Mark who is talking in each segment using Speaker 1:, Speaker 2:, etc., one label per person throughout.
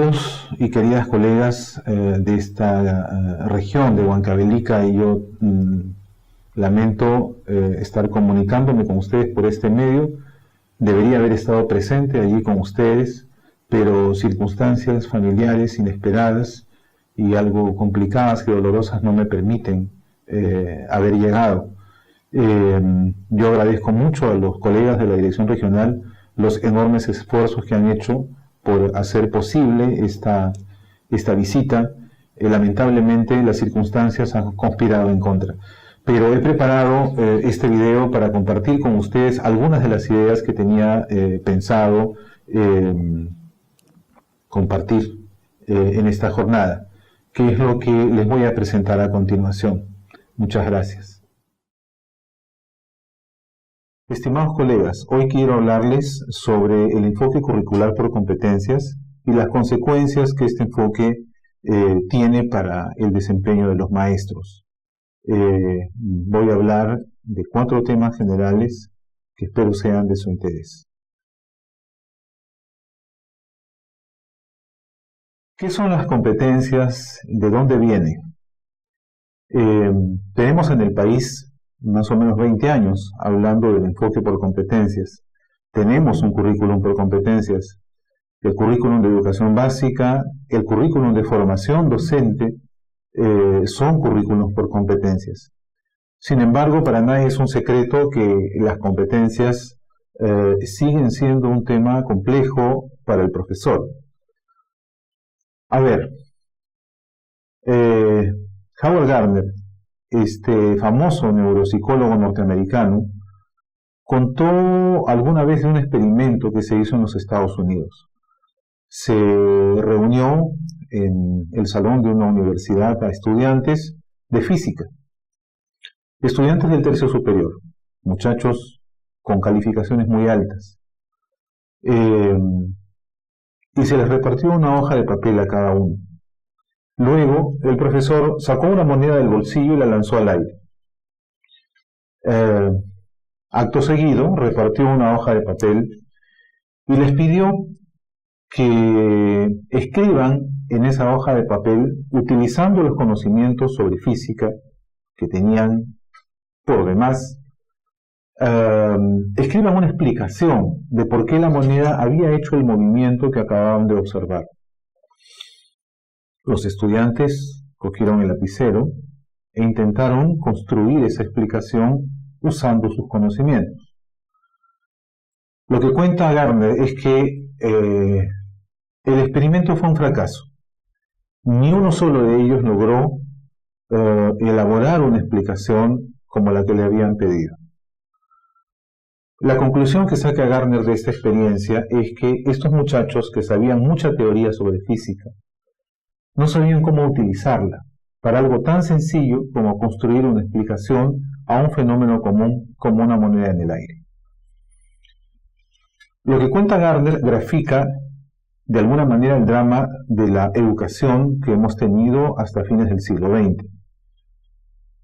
Speaker 1: Queridos y queridas colegas de esta región de Huancavelica, y yo lamento estar comunicándome con ustedes por este medio. Debería haber estado presente allí con ustedes, pero circunstancias familiares inesperadas y algo complicadas y dolorosas no me permiten haber llegado. Yo agradezco mucho a los colegas de la Dirección Regional los enormes esfuerzos que han hecho por hacer posible esta visita. Lamentablemente las circunstancias han conspirado en contra. Pero he preparado este video para compartir con ustedes algunas de las ideas que tenía pensado compartir en esta jornada, que es lo que les voy a presentar a continuación. Muchas gracias. Estimados colegas, hoy quiero hablarles sobre el enfoque curricular por competencias y las consecuencias que este enfoque tiene para el desempeño de los maestros. Voy a hablar de 4 temas generales que espero sean de su interés. ¿Qué son las competencias? ¿De dónde vienen? Tenemos en el país más o menos 20 años hablando del enfoque por competencias. Tenemos un currículum por competencias, el currículum de educación básica, el currículum de formación docente, son currículums por competencias. Sin embargo, para nadie es un secreto que las competencias siguen siendo un tema complejo para el profesor. A ver, Howard Gardner, este famoso neuropsicólogo norteamericano, contó alguna vez de un experimento que se hizo en los Estados Unidos. Se reunió en el salón de una universidad a estudiantes de física, estudiantes del tercio superior, muchachos con calificaciones muy altas, y se les repartió una hoja de papel a cada uno. Luego el profesor sacó una moneda del bolsillo y la lanzó al aire. Acto seguido repartió una hoja de papel y les pidió que escriban en esa hoja de papel, utilizando los conocimientos sobre física que tenían por demás, escriban una explicación de por qué la moneda había hecho el movimiento que acababan de observar. Los estudiantes cogieron el lapicero e intentaron construir esa explicación usando sus conocimientos. Lo que cuenta Gardner es que el experimento fue un fracaso. Ni uno solo de ellos logró elaborar una explicación como la que le habían pedido. La conclusión que saca Gardner de esta experiencia es que estos muchachos que sabían mucha teoría sobre física no sabían cómo utilizarla para algo tan sencillo como construir una explicación a un fenómeno común como una moneda en el aire. Lo que cuenta Gardner grafica de alguna manera el drama de la educación que hemos tenido hasta fines del siglo XX.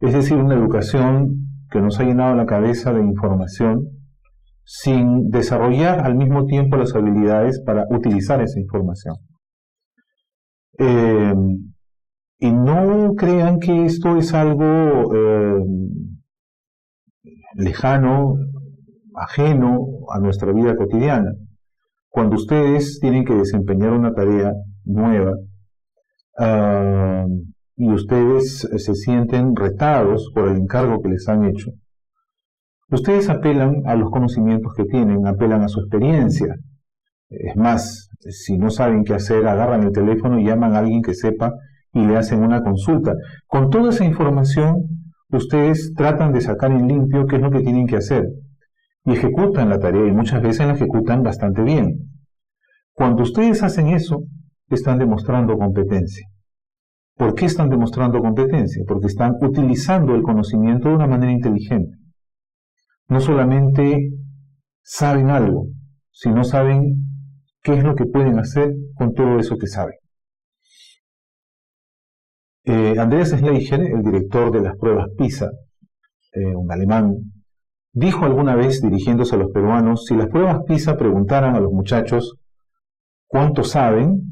Speaker 1: Es decir, una educación que nos ha llenado la cabeza de información sin desarrollar al mismo tiempo las habilidades para utilizar esa información. Y no crean que esto es algo lejano, ajeno a nuestra vida cotidiana. Cuando ustedes tienen que desempeñar una tarea nueva y ustedes se sienten retados por el encargo que les han hecho, ustedes apelan a los conocimientos que tienen, apelan a su experiencia. Es más, si no saben qué hacer, agarran el teléfono y llaman a alguien que sepa y le hacen una consulta. Con toda esa información, ustedes tratan de sacar en limpio qué es lo que tienen que hacer y ejecutan la tarea, y muchas veces la ejecutan bastante bien. Cuando ustedes hacen eso, están demostrando competencia. ¿Por qué están demostrando competencia? Porque están utilizando el conocimiento de una manera inteligente. No solamente saben algo, sino saben qué es lo que pueden hacer con todo eso que saben. Andreas Schleicher, el director de las pruebas PISA, un alemán, dijo alguna vez, dirigiéndose a los peruanos, si las pruebas PISA preguntaran a los muchachos cuánto saben,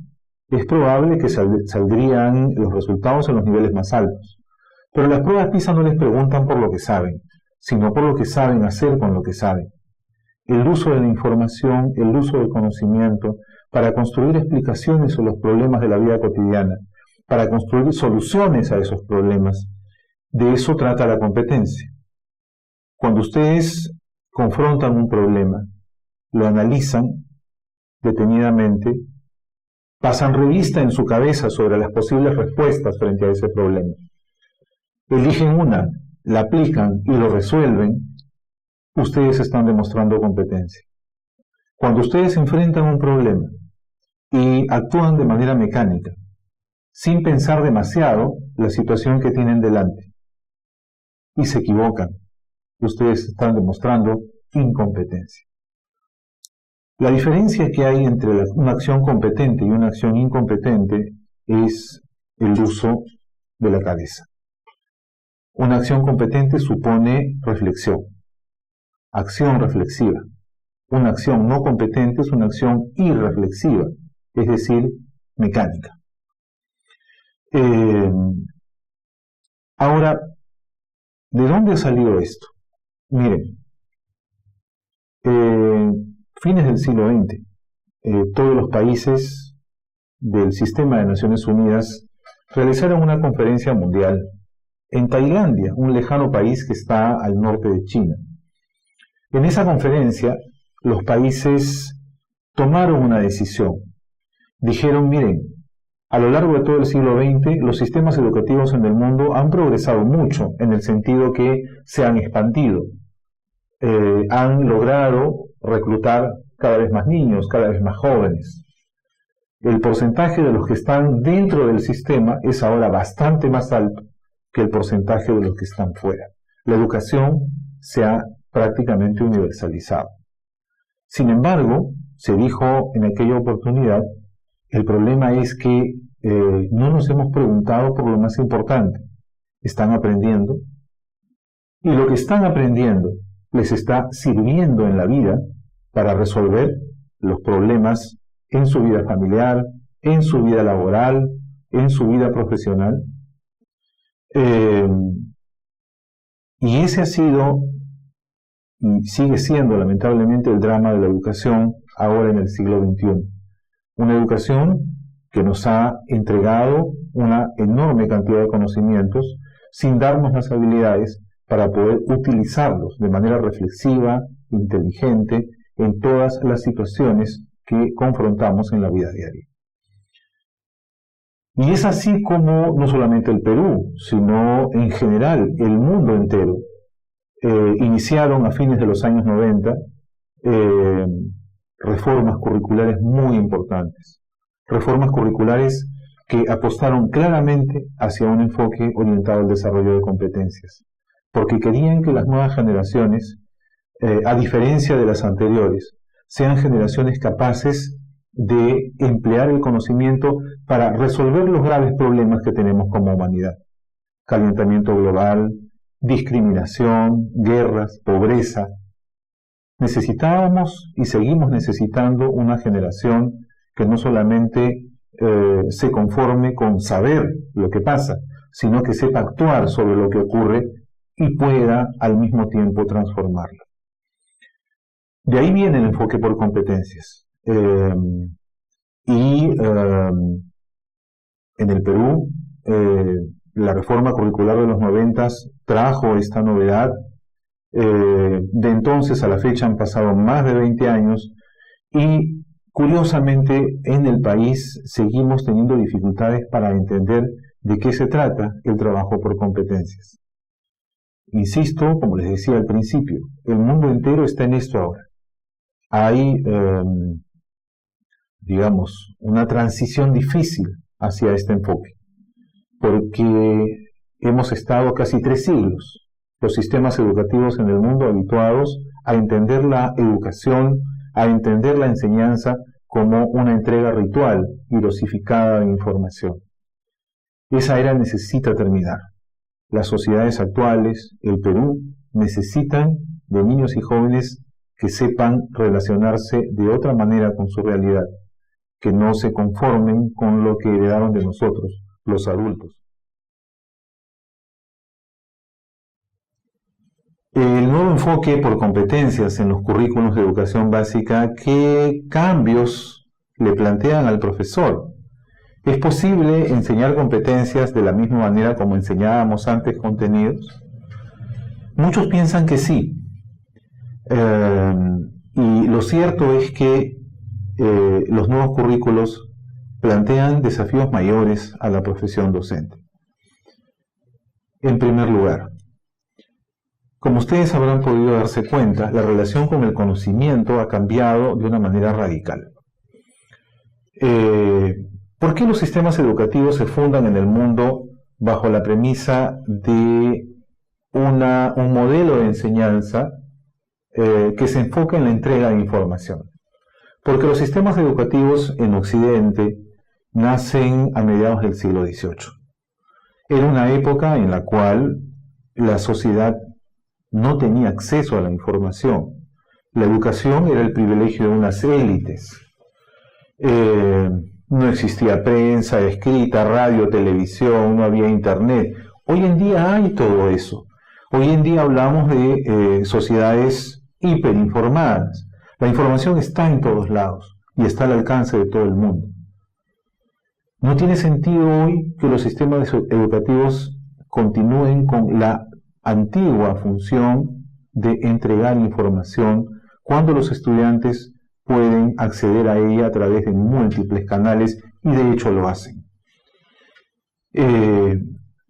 Speaker 1: es probable que saldrían los resultados en los niveles más altos. Pero las pruebas PISA no les preguntan por lo que saben, sino por lo que saben hacer con lo que saben. El uso de la información, el uso del conocimiento, para construir explicaciones sobre los problemas de la vida cotidiana, para construir soluciones a esos problemas. De eso trata la competencia. Cuando ustedes confrontan un problema, lo analizan detenidamente, pasan revista en su cabeza sobre las posibles respuestas frente a ese problema. Eligen una, la aplican y lo resuelven, ustedes están demostrando competencia. Cuando ustedes enfrentan un problema y actúan de manera mecánica, sin pensar demasiado la situación que tienen delante, y se equivocan, ustedes están demostrando incompetencia. La diferencia que hay entre una acción competente y una acción incompetente es el uso de la cabeza. Una acción competente supone reflexión, acción reflexiva. Una acción no competente es una acción irreflexiva, es decir, mecánica. Ahora, ¿de dónde ha salido esto? Miren, fines del siglo XX, todos los países del sistema de Naciones Unidas realizaron una conferencia mundial en Tailandia, un lejano país que está al norte de China. En esa conferencia, los países tomaron una decisión. Dijeron, miren, a lo largo de todo el siglo XX, los sistemas educativos en el mundo han progresado mucho, en el sentido que se han expandido. Han logrado reclutar cada vez más niños, cada vez más jóvenes. El porcentaje de los que están dentro del sistema es ahora bastante más alto que el porcentaje de los que están fuera. La educación se ha prácticamente universalizado. Sin embargo, se dijo en aquella oportunidad, el problema es que no nos hemos preguntado por lo más importante. Están aprendiendo y lo que están aprendiendo les está sirviendo en la vida para resolver los problemas en su vida familiar, en su vida laboral, en su vida profesional. Y ese ha sido y sigue siendo lamentablemente el drama de la educación ahora en el siglo XXI. Una educación que nos ha entregado una enorme cantidad de conocimientos sin darnos las habilidades para poder utilizarlos de manera reflexiva, inteligente, en todas las situaciones que confrontamos en la vida diaria. Y es así como no solamente el Perú, sino en general el mundo entero, iniciaron a fines de los años 90 reformas curriculares muy importantes. Reformas curriculares que apostaron claramente hacia un enfoque orientado al desarrollo de competencias, porque querían que las nuevas generaciones, a diferencia de las anteriores, sean generaciones capaces de emplear el conocimiento para resolver los graves problemas que tenemos como humanidad. Calentamiento global, discriminación, guerras, pobreza. Necesitábamos y seguimos necesitando una generación que no solamente se conforme con saber lo que pasa, sino que sepa actuar sobre lo que ocurre y pueda al mismo tiempo transformarlo. De ahí viene el enfoque por competencias. En el Perú, la reforma curricular de los 90 trajo esta novedad. De entonces a la fecha han pasado más de 20 años y curiosamente en el país seguimos teniendo dificultades para entender de qué se trata el trabajo por competencias. Insisto, como les decía al principio, el mundo entero está en esto ahora. Hay, digamos, una transición difícil hacia este enfoque, porque hemos estado casi 3 siglos, los sistemas educativos en el mundo habituados a entender la educación, a entender la enseñanza como una entrega ritual y dosificada de información. Esa era necesita terminar. Las sociedades actuales, el Perú, necesitan de niños y jóvenes que sepan relacionarse de otra manera con su realidad, que no se conformen con lo que heredaron de nosotros, los adultos. El nuevo enfoque por competencias en los currículos de educación básica, ¿qué cambios le plantean al profesor? ¿Es posible enseñar competencias de la misma manera como enseñábamos antes contenidos? Muchos piensan que sí. Y lo cierto es que los nuevos currículos plantean desafíos mayores a la profesión docente. En primer lugar, como ustedes habrán podido darse cuenta, la relación con el conocimiento ha cambiado de una manera radical. ¿Por qué los sistemas educativos se fundan en el mundo bajo la premisa de un modelo de enseñanza que se enfoca en la entrega de información? Porque los sistemas educativos en Occidente nacen a mediados del siglo XVIII. Era una época en la cual la sociedad no tenía acceso a la información. La educación era el privilegio de unas élites. No existía prensa escrita, radio, televisión, no había internet. Hoy en día hay todo eso. Hoy en día hablamos de sociedades hiperinformadas. La información está en todos lados y está al alcance de todo el mundo. No tiene sentido hoy que los sistemas educativos continúen con la antigua función de entregar información cuando los estudiantes pueden acceder a ella a través de múltiples canales y de hecho lo hacen.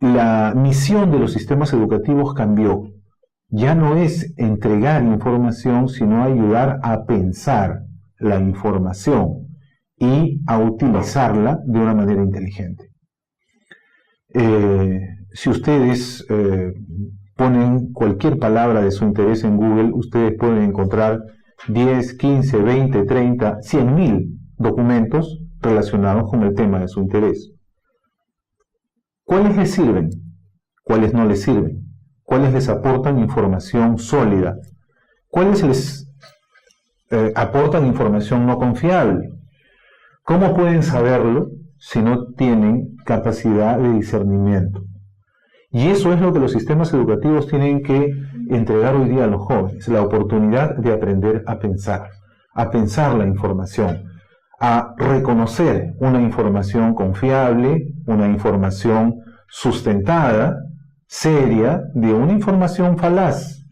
Speaker 1: La misión de los sistemas educativos cambió. Ya no es entregar información, sino ayudar a pensar la información y a utilizarla de una manera inteligente. Si ustedes ponen cualquier palabra de su interés en Google, ustedes pueden encontrar 10, 15, 20, 30, 100.000 documentos relacionados con el tema de su interés. ¿Cuáles les sirven? ¿Cuáles no les sirven? ¿Cuáles les aportan información sólida? ¿Cuáles les aportan información no confiable? ¿Cómo pueden saberlo si no tienen capacidad de discernimiento? Y eso es lo que los sistemas educativos tienen que entregar hoy día a los jóvenes, la oportunidad de aprender a pensar la información, a reconocer una información confiable, una información sustentada, seria, de una información falaz.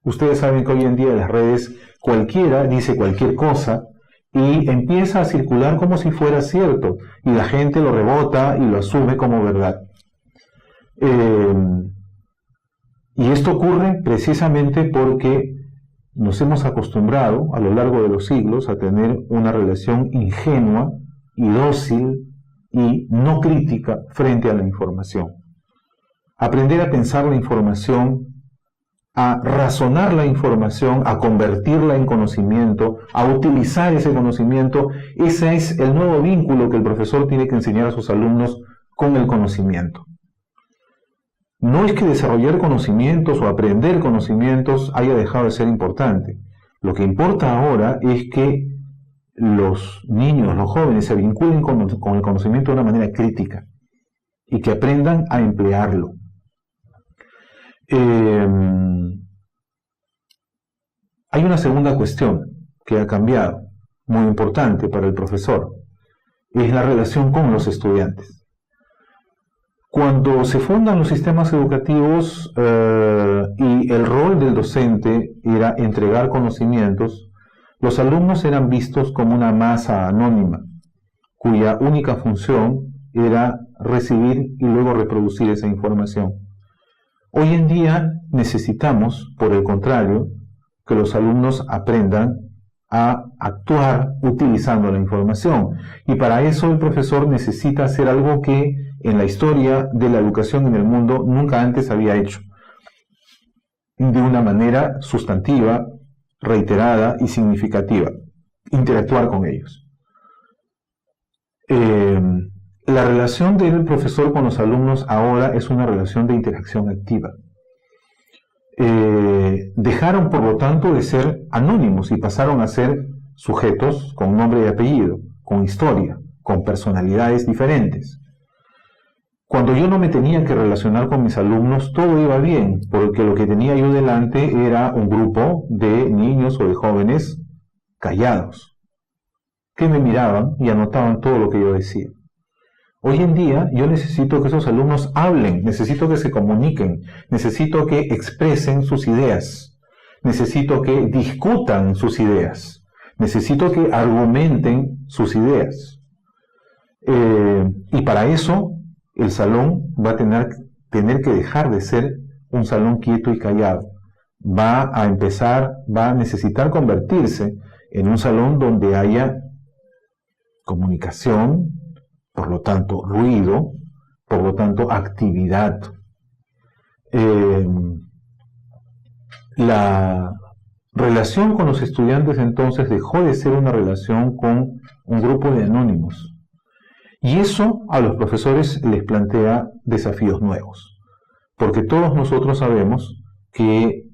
Speaker 1: Ustedes saben que hoy en día en las redes cualquiera dice cualquier cosa y empieza a circular como si fuera cierto, y la gente lo rebota y lo asume como verdad. Y esto ocurre precisamente porque nos hemos acostumbrado a lo largo de los siglos a tener una relación ingenua y dócil y no crítica frente a la información. Aprender a pensar la información, a razonar la información, a convertirla en conocimiento, a utilizar ese conocimiento, ese es el nuevo vínculo que el profesor tiene que enseñar a sus alumnos con el conocimiento. No es que desarrollar conocimientos o aprender conocimientos haya dejado de ser importante. Lo que importa ahora es que los niños, los jóvenes se vinculen con el conocimiento de una manera crítica y que aprendan a emplearlo. Hay una segunda cuestión que ha cambiado, muy importante para el profesor, es la relación con los estudiantes. Cuando se fundan los sistemas educativos y el rol del docente era entregar conocimientos, los alumnos eran vistos como una masa anónima, cuya única función era recibir y luego reproducir esa información. Hoy en día necesitamos, por el contrario, que los alumnos aprendan a actuar utilizando la información. Y para eso el profesor necesita hacer algo que en la historia de la educación en el mundo nunca antes había hecho. De una manera sustantiva, reiterada y significativa. Interactuar con ellos. La relación del profesor con los alumnos ahora es una relación de interacción activa. Dejaron, por lo tanto, de ser anónimos y pasaron a ser sujetos con nombre y apellido, con historia, con personalidades diferentes. Cuando yo no me tenía que relacionar con mis alumnos, todo iba bien, porque lo que tenía yo delante era un grupo de niños o de jóvenes callados, que me miraban y anotaban todo lo que yo decía. Hoy en día yo necesito que esos alumnos hablen, necesito que se comuniquen, necesito que expresen sus ideas, necesito que discutan sus ideas, necesito que argumenten sus ideas. Y para eso el salón va a tener que dejar de ser un salón quieto y callado. Va a necesitar convertirse en un salón donde haya comunicación, por lo tanto ruido, por lo tanto actividad. La relación con los estudiantes entonces dejó de ser una relación con un grupo de anónimos. Y eso a los profesores les plantea desafíos nuevos, porque todos nosotros sabemos que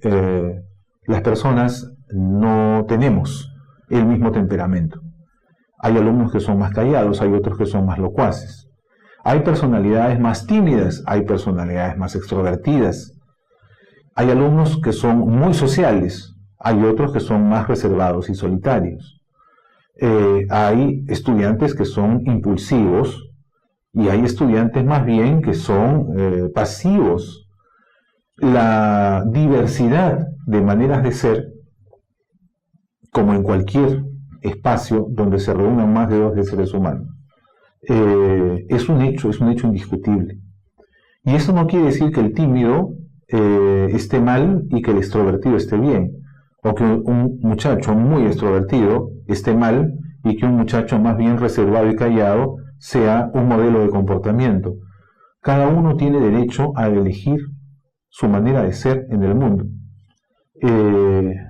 Speaker 1: las personas no tenemos el mismo temperamento. Hay alumnos que son más callados, hay otros que son más locuaces. Hay personalidades más tímidas, hay personalidades más extrovertidas. Hay alumnos que son muy sociales, hay otros que son más reservados y solitarios. Hay estudiantes que son impulsivos y hay estudiantes más bien que son pasivos. La diversidad de maneras de ser, como en cualquier espacio donde se reúnan más de 2 seres humanos, es un hecho indiscutible. Y eso no quiere decir que el tímido esté mal y que el extrovertido esté bien, o que un muchacho muy extrovertido esté mal y que un muchacho más bien reservado y callado sea un modelo de comportamiento. Cada uno tiene derecho a elegir su manera de ser en el mundo,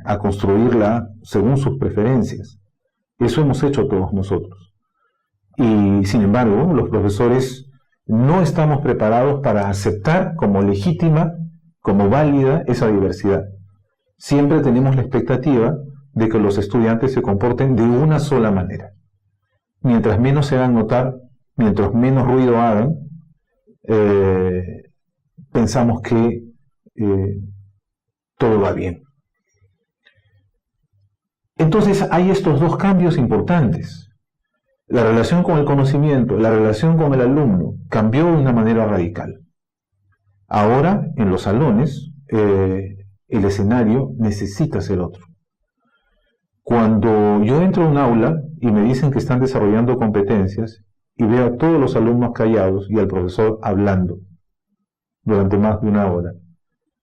Speaker 1: a construirla según sus preferencias. Eso hemos hecho todos nosotros. Y sin embargo, los profesores no estamos preparados para aceptar como legítima, como válida esa diversidad. Siempre tenemos la expectativa de que los estudiantes se comporten de una sola manera. Mientras menos se hagan notar, mientras menos ruido hagan, pensamos que todo va bien. Entonces hay estos 2 cambios importantes. La relación con el conocimiento, la relación con el alumno cambió de una manera radical. Ahora, en los salones, el escenario necesita ser otro. Cuando yo entro a un aula y me dicen que están desarrollando competencias y veo a todos los alumnos callados y al profesor hablando durante más de 1 hora,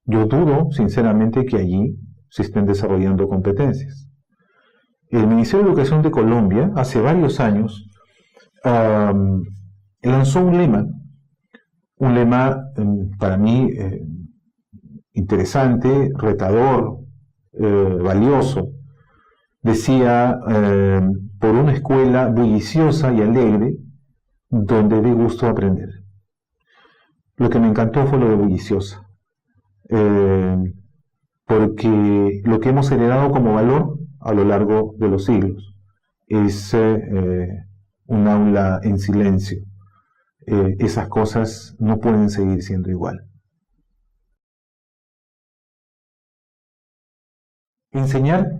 Speaker 1: yo dudo sinceramente que allí se estén desarrollando competencias. El Ministerio de Educación de Colombia hace varios años lanzó un lema para mí interesante, retador, valioso. Decía, por una escuela bulliciosa y alegre, donde dé gusto aprender. Lo que me encantó fue lo de bulliciosa, porque lo que hemos heredado como valor a lo largo de los siglos es un aula en silencio. Esas cosas no pueden seguir siendo igual. Enseñar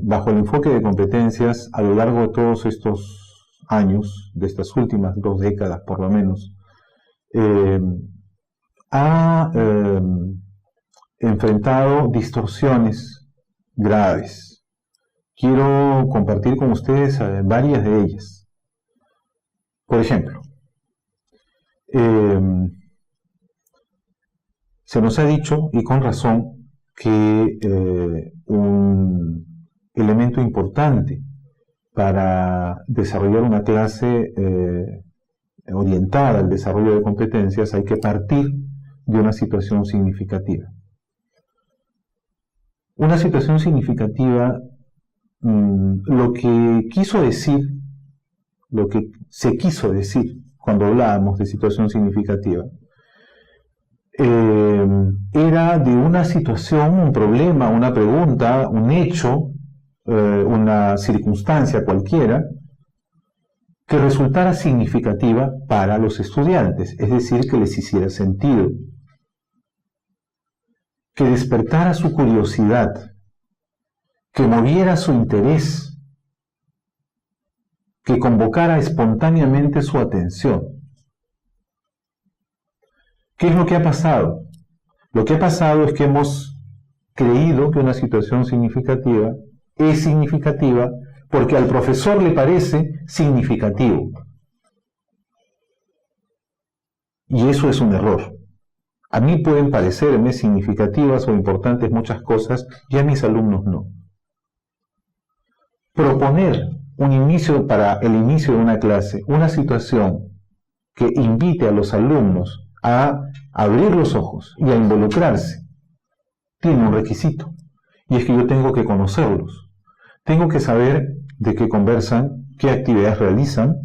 Speaker 1: bajo el enfoque de competencias a lo largo de todos estos años, de estas últimas 2 décadas por lo menos, ha enfrentado distorsiones graves. Quiero compartir con ustedes varias de ellas. Por ejemplo, se nos ha dicho, y con razón, que un elemento importante para desarrollar una clase orientada al desarrollo de competencias hay que partir de una situación significativa. Una situación significativa, lo que se quiso decir cuando hablábamos de situación significativa, era de una situación, un problema, una pregunta, un hecho, una circunstancia cualquiera, que resultara significativa para los estudiantes, es decir, que les hiciera sentido, que despertara su curiosidad, que moviera su interés, que convocara espontáneamente su atención. ¿Qué es lo que ha pasado? Lo que ha pasado es que hemos creído que una situación significativa es significativa porque al profesor le parece significativo. Y eso es un error. A mí pueden parecerme significativas o importantes muchas cosas y a mis alumnos no. Proponer para el inicio de una clase, una situación que invite a los alumnos a abrir los ojos y a involucrarse, tiene un requisito, y es que yo tengo que conocerlos. Tengo que saber de qué conversan, qué actividades realizan,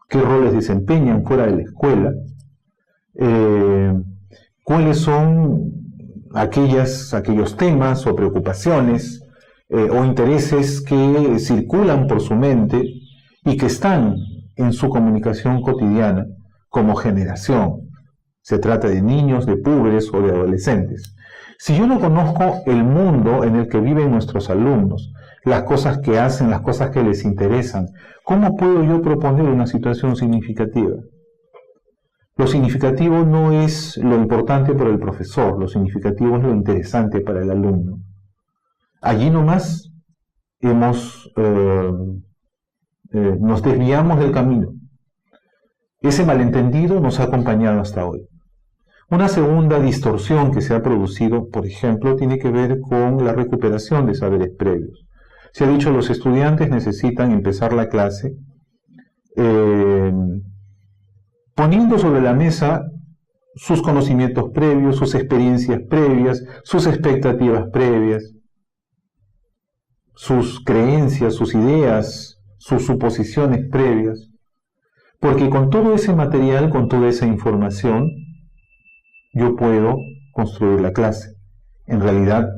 Speaker 1: qué roles desempeñan fuera de la escuela, cuáles son aquellos temas o preocupaciones o intereses que circulan por su mente y que están en su comunicación cotidiana como generación. Se trata de niños, de púberes o de adolescentes. Si yo no conozco el mundo en el que viven nuestros alumnos, las cosas que hacen, las cosas que les interesan, ¿cómo puedo yo proponer una situación significativa? Lo significativo no es lo importante para el profesor, lo significativo es lo interesante para el alumno. Allí nomás nos desviamos del camino. Ese malentendido nos ha acompañado hasta hoy. Una segunda distorsión que se ha producido, por ejemplo, tiene que ver con la recuperación de saberes previos. Se ha dicho que los estudiantes necesitan empezar la clase poniendo sobre la mesa sus conocimientos previos, sus experiencias previas, sus expectativas previas, sus creencias, sus ideas, sus suposiciones previas. Porque con todo ese material, con toda esa información, yo puedo construir la clase. En realidad,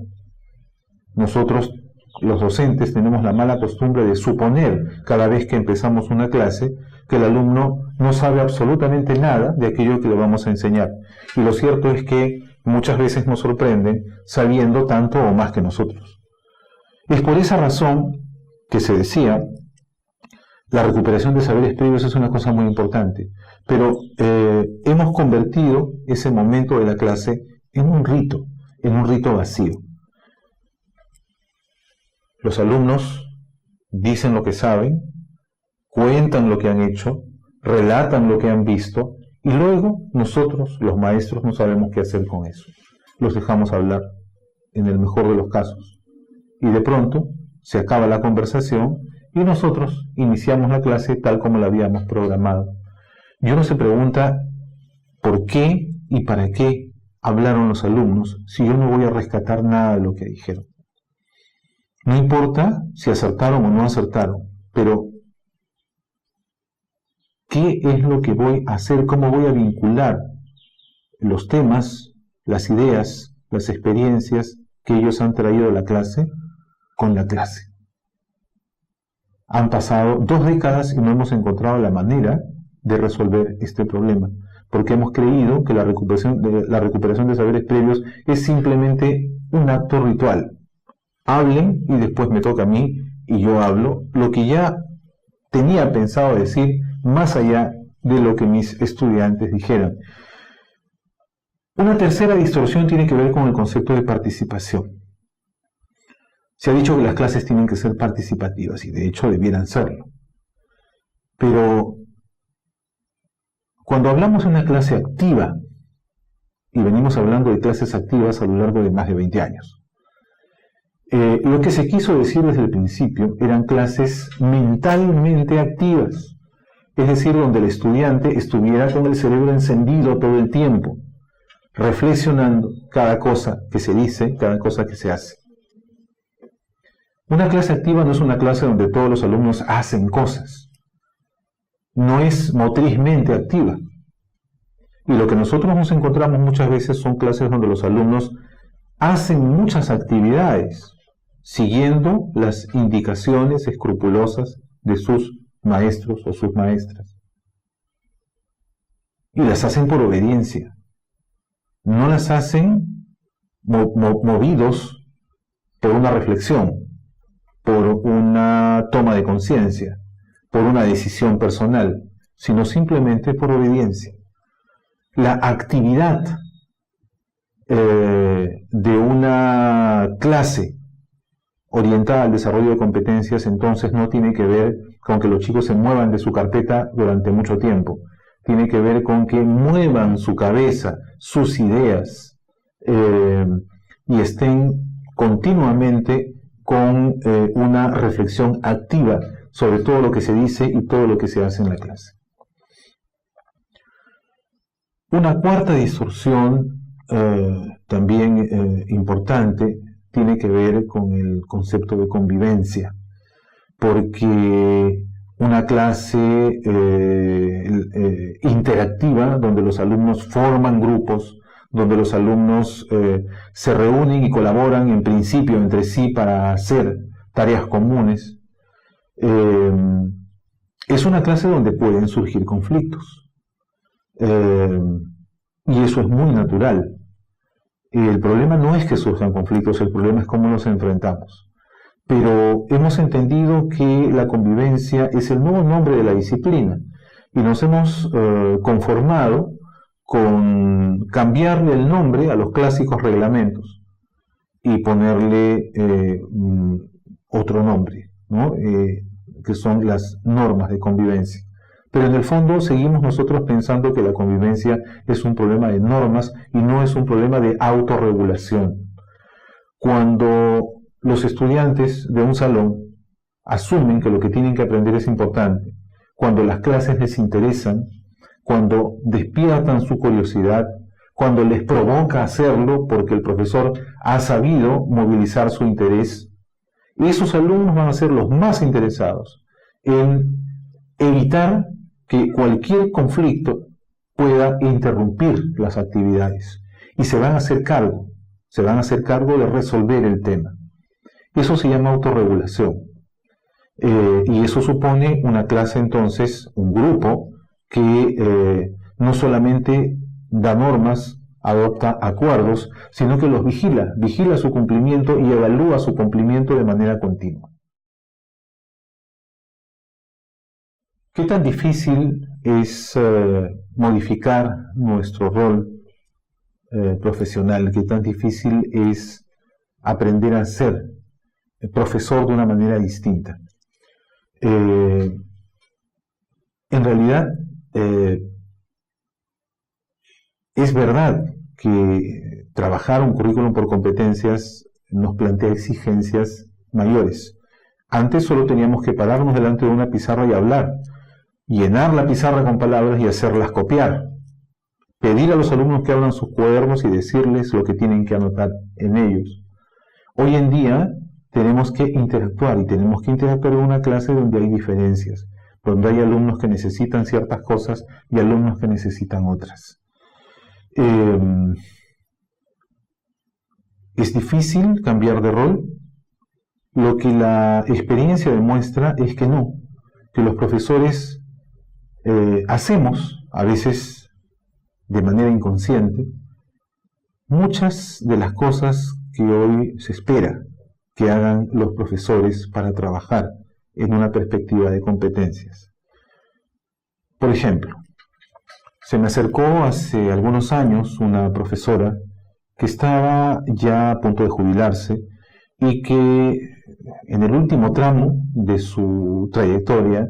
Speaker 1: nosotros, los docentes, tenemos la mala costumbre de suponer cada vez que empezamos una clase que el alumno no sabe absolutamente nada de aquello que le vamos a enseñar. Y lo cierto es que muchas veces nos sorprenden sabiendo tanto o más que nosotros. Es por esa razón que se decía, la recuperación de saberes previos es una cosa muy importante, pero hemos convertido ese momento de la clase en un rito vacío. Los alumnos dicen lo que saben, cuentan lo que han hecho, relatan lo que han visto, y luego nosotros, los maestros, no sabemos qué hacer con eso. Los dejamos hablar, en el mejor de los casos. Y de pronto se acaba la conversación y nosotros iniciamos la clase tal como la habíamos programado. Y uno se pregunta por qué y para qué hablaron los alumnos si yo no voy a rescatar nada de lo que dijeron. No importa si acertaron o no acertaron, pero ¿qué es lo que voy a hacer? ¿Cómo voy a vincular los temas, las ideas, las experiencias que ellos han traído a la clase con la clase? Han pasado 2 décadas y no hemos encontrado la manera de resolver este problema, porque hemos creído que la recuperación de saberes previos es simplemente un acto ritual. Hablen y después me toca a mí y yo hablo lo que ya tenía pensado decir más allá de lo que mis estudiantes dijeran. Una tercera distorsión tiene que ver con el concepto de participación. Se ha dicho que las clases tienen que ser participativas y de hecho debieran serlo. Pero cuando hablamos de una clase activa, y venimos hablando de clases activas a lo largo de más de 20 años, lo que se quiso decir desde el principio eran clases mentalmente activas, es decir, donde el estudiante estuviera con el cerebro encendido todo el tiempo, reflexionando cada cosa que se dice, cada cosa que se hace. Una clase activa no es una clase donde todos los alumnos hacen cosas, no es motrizmente activa. Y lo que nosotros nos encontramos muchas veces son clases donde los alumnos hacen muchas actividades, siguiendo las indicaciones escrupulosas de sus maestros o sus maestras. Y las hacen por obediencia. No las hacen movidos por una reflexión, por una toma de conciencia, por una decisión personal, sino simplemente por obediencia. La actividad de una clase orientada al desarrollo de competencias entonces no tiene que ver con que los chicos se muevan de su carpeta durante mucho tiempo, tiene que ver con que muevan su cabeza, sus ideas, y estén continuamente con una reflexión activa sobre todo lo que se dice y todo lo que se hace en la clase. Una cuarta distorsión también importante tiene que ver con el concepto de convivencia, porque una clase interactiva donde los alumnos forman grupos, donde los alumnos se reúnen y colaboran en principio entre sí para hacer tareas comunes, es una clase donde pueden surgir conflictos. Y eso es muy natural. El problema no es que surjan conflictos, el problema es cómo los enfrentamos. Pero hemos entendido que la convivencia es el nuevo nombre de la disciplina y nos hemos conformado con cambiarle el nombre a los clásicos reglamentos y ponerle otro nombre, ¿no? Que son las normas de convivencia. Pero en el fondo seguimos nosotros pensando que la convivencia es un problema de normas y no es un problema de autorregulación. Cuando los estudiantes de un salón asumen que lo que tienen que aprender es importante, cuando las clases les interesan, cuando despiertan su curiosidad, cuando les provoca hacerlo porque el profesor ha sabido movilizar su interés, esos alumnos van a ser los más interesados en evitar que cualquier conflicto pueda interrumpir las actividades y se van a hacer cargo de resolver el tema. Eso se llama autorregulación. Y eso supone una clase entonces, un grupo que no solamente da normas, adopta acuerdos, sino que los vigila su cumplimiento y evalúa su cumplimiento de manera continua. ¿Qué tan difícil es modificar nuestro rol profesional? ¿Qué tan difícil es aprender a ser profesor de una manera distinta? En realidad, es verdad que trabajar un currículum por competencias nos plantea exigencias mayores. Antes solo teníamos que pararnos delante de una pizarra y hablar, llenar la pizarra con palabras y hacerlas copiar, pedir a los alumnos que abran sus cuadernos y decirles lo que tienen que anotar en ellos. Hoy en día tenemos que interactuar y tenemos que interactuar en una clase donde hay diferencias, donde hay alumnos que necesitan ciertas cosas y alumnos que necesitan otras. ¿Es difícil cambiar de rol? Lo que la experiencia demuestra es que no, que los profesores hacemos, a veces de manera inconsciente, muchas de las cosas que hoy se espera que hagan los profesores para trabajar en una perspectiva de competencias. Por ejemplo, se me acercó hace algunos años una profesora que estaba ya a punto de jubilarse y que en el último tramo de su trayectoria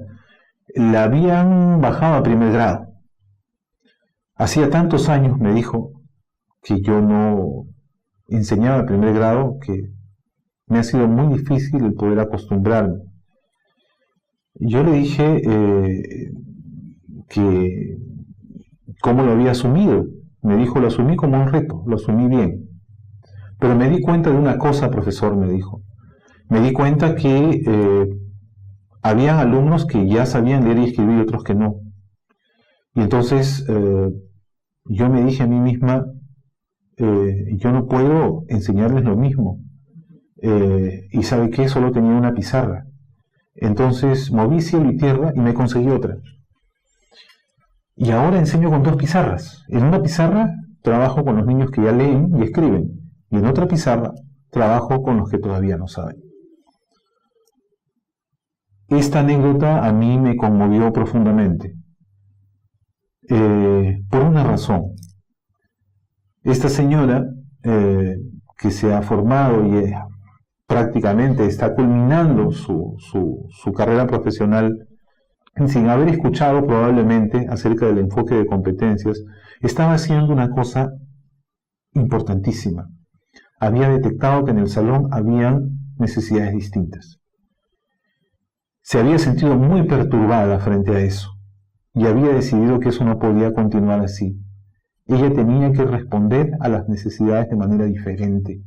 Speaker 1: la habían bajado a primer grado. Hacía tantos años, me dijo, que yo no enseñaba a primer grado que me ha sido muy difícil el poder acostumbrarme. Yo le dije que cómo lo había asumido. Me dijo, lo asumí como un reto, lo asumí bien. Pero me di cuenta de una cosa, profesor, me dijo. Me di cuenta que había alumnos que ya sabían leer y escribir y otros que no. Y entonces yo me dije a mí misma, yo no puedo enseñarles lo mismo. Y ¿sabe qué? Solo tenía una pizarra. Entonces moví cielo y tierra y me conseguí otra. Y ahora enseño con 2 pizarras. En una pizarra trabajo con los niños que ya leen y escriben, y en otra pizarra trabajo con los que todavía no saben. Esta anécdota a mí me conmovió profundamente, por una razón. Esta señora, que se ha formado y prácticamente está culminando su carrera profesional, sin haber escuchado probablemente acerca del enfoque de competencias, estaba haciendo una cosa importantísima. Había detectado que en el salón habían necesidades distintas. Se había sentido muy perturbada frente a eso y había decidido que eso no podía continuar así. Ella tenía que responder a las necesidades de manera diferente.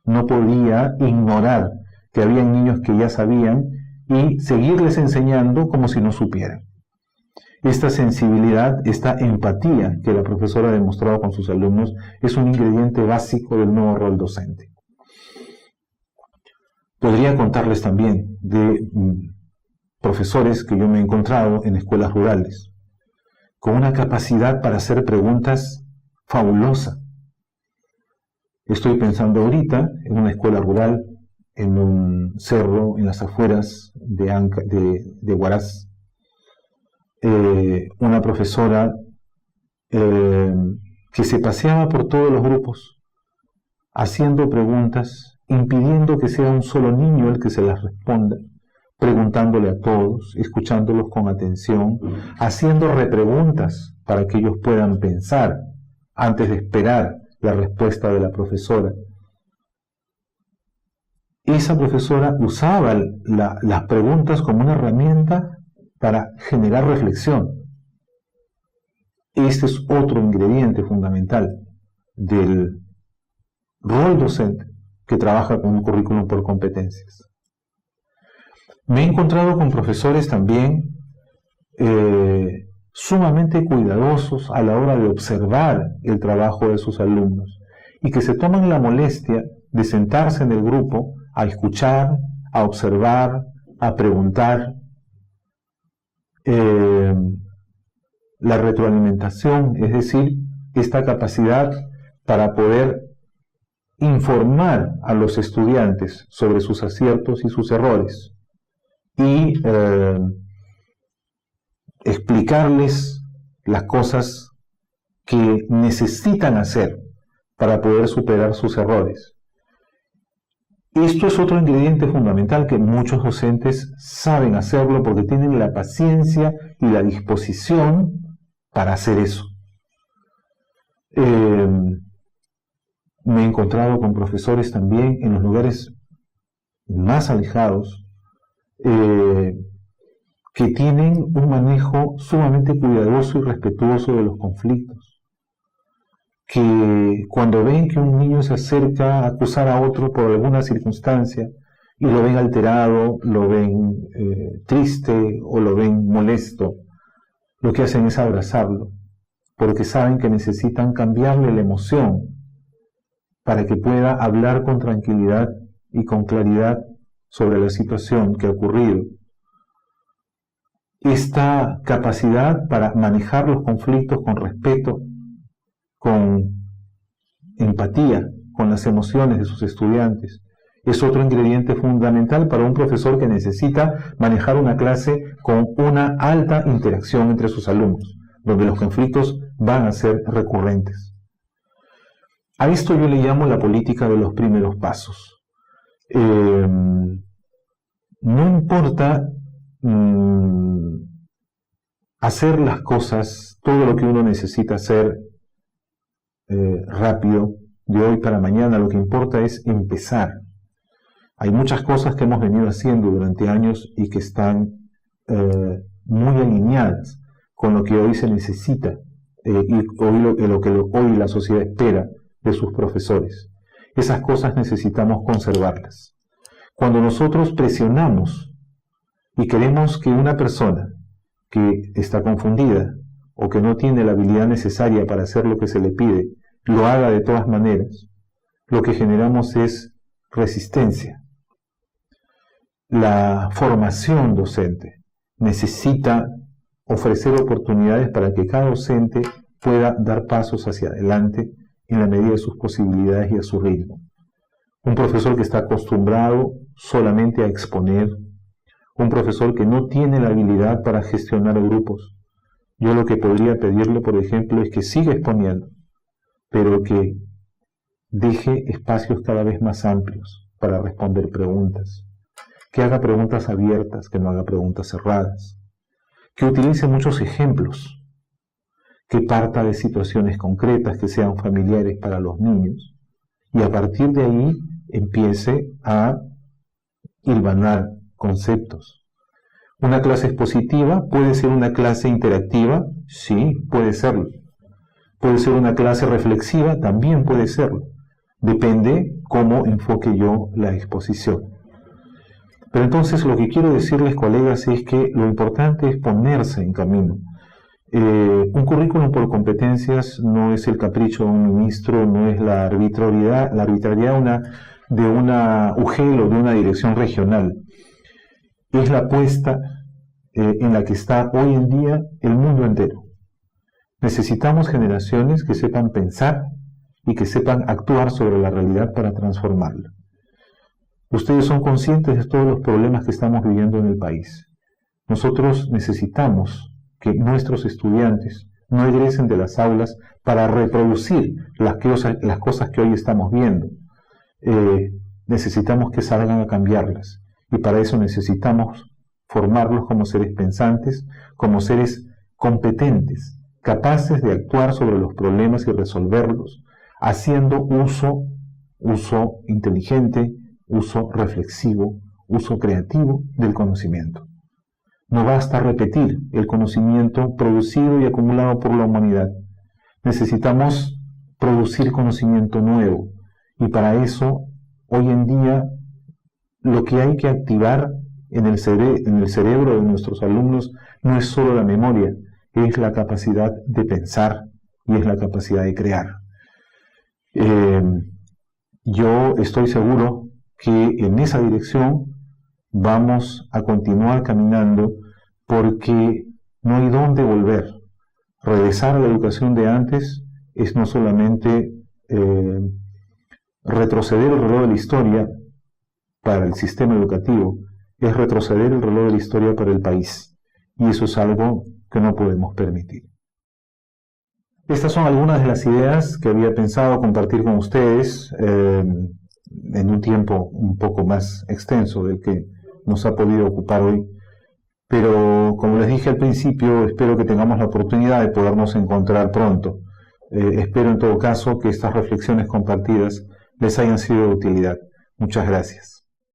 Speaker 1: No podía ignorar que había niños que ya sabían y seguirles enseñando como si no supieran. Esta sensibilidad, esta empatía que la profesora ha demostrado con sus alumnos es un ingrediente básico del nuevo rol docente. Podría contarles también de profesores que yo me he encontrado en escuelas rurales, con una capacidad para hacer preguntas fabulosa. Estoy pensando ahorita en una escuela rural, en un cerro, en las afueras de Huaraz, una profesora que se paseaba por todos los grupos, haciendo preguntas, impidiendo que sea un solo niño el que se las responda, preguntándole a todos, escuchándolos con atención, haciendo repreguntas para que ellos puedan pensar antes de esperar la respuesta de la profesora. Esa profesora usaba las preguntas como una herramienta para generar reflexión. Este es otro ingrediente fundamental del rol docente que trabaja con un currículum por competencias. Me he encontrado con profesores también sumamente cuidadosos a la hora de observar el trabajo de sus alumnos y que se toman la molestia de sentarse en el grupo a escuchar, a observar, a preguntar. La retroalimentación, es decir, esta capacidad para poder informar a los estudiantes sobre sus aciertos y sus errores y explicarles las cosas que necesitan hacer para poder superar sus errores. Esto es otro ingrediente fundamental que muchos docentes saben hacerlo porque tienen la paciencia y la disposición para hacer eso. Me he encontrado con profesores también en los lugares más alejados que tienen un manejo sumamente cuidadoso y respetuoso de los conflictos, que cuando ven que un niño se acerca a acusar a otro por alguna circunstancia y lo ven alterado, lo ven triste o lo ven molesto, lo que hacen es abrazarlo, porque saben que necesitan cambiarle la emoción para que pueda hablar con tranquilidad y con claridad sobre la situación que ha ocurrido. Esta capacidad para manejar los conflictos con respeto, con empatía, con las emociones de sus estudiantes, es otro ingrediente fundamental para un profesor que necesita manejar una clase con una alta interacción entre sus alumnos, donde los conflictos van a ser recurrentes. A esto yo le llamo la política de los primeros pasos. No importa hacer las cosas, todo lo que uno necesita hacer rápido, de hoy para mañana. Lo que importa es empezar. Hay muchas cosas que hemos venido haciendo durante años y que están muy alineadas con lo que hoy se necesita y lo que hoy la sociedad espera de sus profesores. Esas cosas necesitamos conservarlas. Cuando nosotros presionamos y queremos que una persona que está confundida o que no tiene la habilidad necesaria para hacer lo que se le pide, lo haga de todas maneras, lo que generamos es resistencia. la formación docente, necesita ofrecer oportunidades para que cada docente pueda dar pasos hacia adelante en la medida de sus posibilidades y a su ritmo. Un profesor que está acostumbrado solamente a exponer, un profesor que no tiene la habilidad para gestionar grupos. Yo lo que podría pedirle, por ejemplo, es que siga exponiendo, pero que deje espacios cada vez más amplios para responder preguntas, que haga preguntas abiertas, que no haga preguntas cerradas, que utilice muchos ejemplos, que parta de situaciones concretas que sean familiares para los niños y a partir de ahí empiece a hilvanar conceptos. Una clase expositiva puede ser una clase interactiva, sí, puede serlo. Puede ser una clase reflexiva, también puede serlo. Depende cómo enfoque yo la exposición. Pero entonces lo que quiero decirles, colegas, es que lo importante es ponerse en camino. Un currículum por competencias no es el capricho de un ministro, no es la arbitrariedad de una UGEL o de una dirección regional. Es la apuesta en la que está hoy en día el mundo entero. Necesitamos generaciones que sepan pensar y que sepan actuar sobre la realidad para transformarla. Ustedes son conscientes de todos los problemas que estamos viviendo en el país. Nosotros necesitamos que nuestros estudiantes no egresen de las aulas para reproducir las cosas que hoy estamos viendo. Necesitamos que salgan a cambiarlas y para eso necesitamos formarlos como seres pensantes, como seres competentes, capaces de actuar sobre los problemas y resolverlos, haciendo uso inteligente, uso reflexivo, uso creativo del conocimiento. No basta repetir el conocimiento producido y acumulado por la humanidad. Necesitamos producir conocimiento nuevo y para eso, hoy en día, lo que hay que activar en el cerebro de nuestros alumnos no es solo la memoria, es la capacidad de pensar y es la capacidad de crear. Yo estoy seguro que en esa dirección vamos a continuar caminando porque no hay dónde volver. Regresar a la educación de antes es no solamente retroceder el reloj de la historia para el sistema educativo, es retroceder el reloj de la historia para el país. Y eso es algo que no podemos permitir. Estas son algunas de las ideas que había pensado compartir con ustedes en un tiempo un poco más extenso del que nos ha podido ocupar hoy. Pero, como les dije al principio, espero que tengamos la oportunidad de podernos encontrar pronto. Espero en todo caso que estas reflexiones compartidas les hayan sido de utilidad. Muchas gracias.